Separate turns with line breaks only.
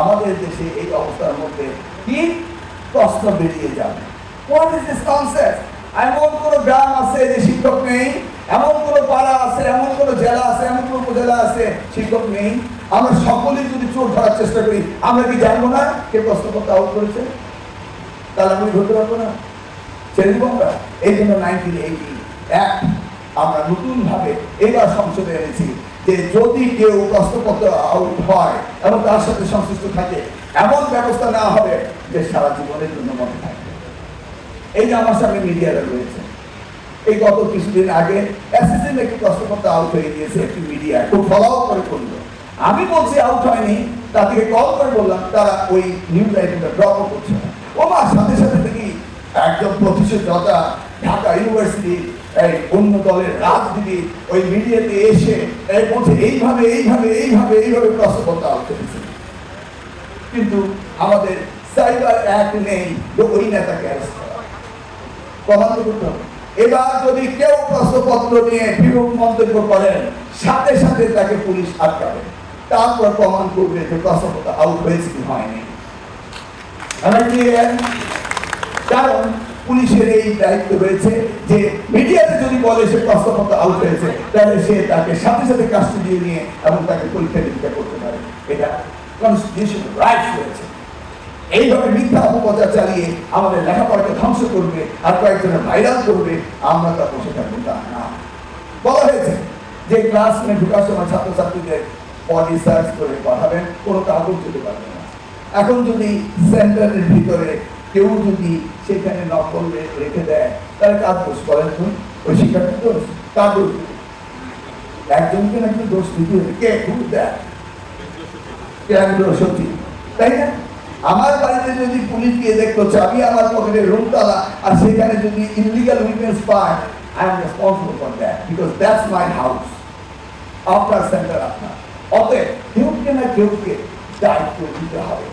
আমাদের দেশে এই অবস্থার মধ্যে কি প্রশ্ন বেরিয়ে যাবে? What is this concept? এমন কোনো গ্রাম আছে যে শিক্ষক নেই, এমন কোনো পাড়া আছে, এমন কোনো জেলা আছে, এমন কোনো উপজেলা আছে শিক্ষক নেই। আমরা সকলেই যদি চোর ধরার চেষ্টা করি, আমরা কি জানবো না কে প্রশ্নপত্র আউট করেছে? তাহলে আমি ধরতে পারবো না, ছেড়ে দিব আমরা। এই জন্য 1980 অ্যাক্ট আমরা নতুন ভাবে এবার সংসদে এনেছি যে যদি কেউ প্রশ্নপত্র আউট হয় এবং তার সাথে সংশ্লিষ্ট থাকে, এমন ব্যবস্থা নেওয়া হবে যে সারা জীবনের জন্য মনে থাকবে। এই যে আমার সামনে মিডিয়ারা রয়েছে, এই গত কিছুদিন আগে এসএসসি একটি প্রশ্নপত্র আউট হয়ে গিয়েছে, একটি মিডিয়া খুব ফলো করে করলো। আমি বলছি আউট হয়নি, তাদেরকে কল করে বললাম, তারা ওই নিউজ আইটেমটা ড্রপ করছে না। ওমার সাথে সাথে দেখি একজন প্রতিষ্ঠাতা ঢাকা ইউনিভার্সিটি অন্য দলের রাজনীতি ওই মিডিয়াতে এসে বলছে এইভাবে এইভাবে এইভাবে এইভাবে প্রশ্নপত্র আউট করেছে। কিন্তু আমাদের সাইবার অ্যাক্ট নেই যে ওই নেতাকে অ্যারেস্ট করা, প্রমাণ করতে হবে। এবার যদি কেউ প্রশ্নপত্র নিয়ে বিরূপ মন্তব্য করেন, সাথে সাথে তাকে পুলিশ আটকাবে, তারপর প্রমাণ করবে যে প্রশ্নপত্র আউট হয়েছে কি হয়নি। কারণ পুলিশের এই দায়িত্ব রয়েছে যে মিডিয়াতে যদি বলে সে প্রশ্নপত্র আউট হয়েছে, তাহলে সে তাকে সাথে সাথে কাস্টডি নিয়ে এবং তাকে পরীক্ষা নিরীক্ষা করতে পারে। এটা কনস্টিটিউশনাল রাইটস রয়েছে। এইভাবে মিথ্যা অপপ্রচার চালিয়ে আমাদের লেখাপড়াকে ধ্বংস করবে আর কয়েকজনের ভাইরাল করবে, আমরা তা বসে থাকবো তা না। বলা হয়েছে যে ক্লাসরুমে ঢুকার সময় ছাত্রছাত্রীদের বডি সার্চ করে পড়াবেন, কোনো কাগজ দিতে পারবে না। এখন যদি সেন্টারের ভিতরে কেউ যদি সেখানে নকল রেখে দেয়, তাহলে কার দোষ করেন? ওই শিক্ষার্থীর দোষ? কার দোষ? একজনকে নাকি দোষ দিতে হবে। কে ভুল দেয়? সত্যি তাই না? আমার বাড়িতে যদি পুলিশ গিয়ে দেখতো চাবি আমার পকেটে রুম তালা, আর সেখানে যদি ইলিগাল উইটনেস পায়, I am responsible for that, because that's my house, আপনার সেন্টার আপনার। অতএব কেউকে না কেউকে দায়িত্ব দিতে হবে।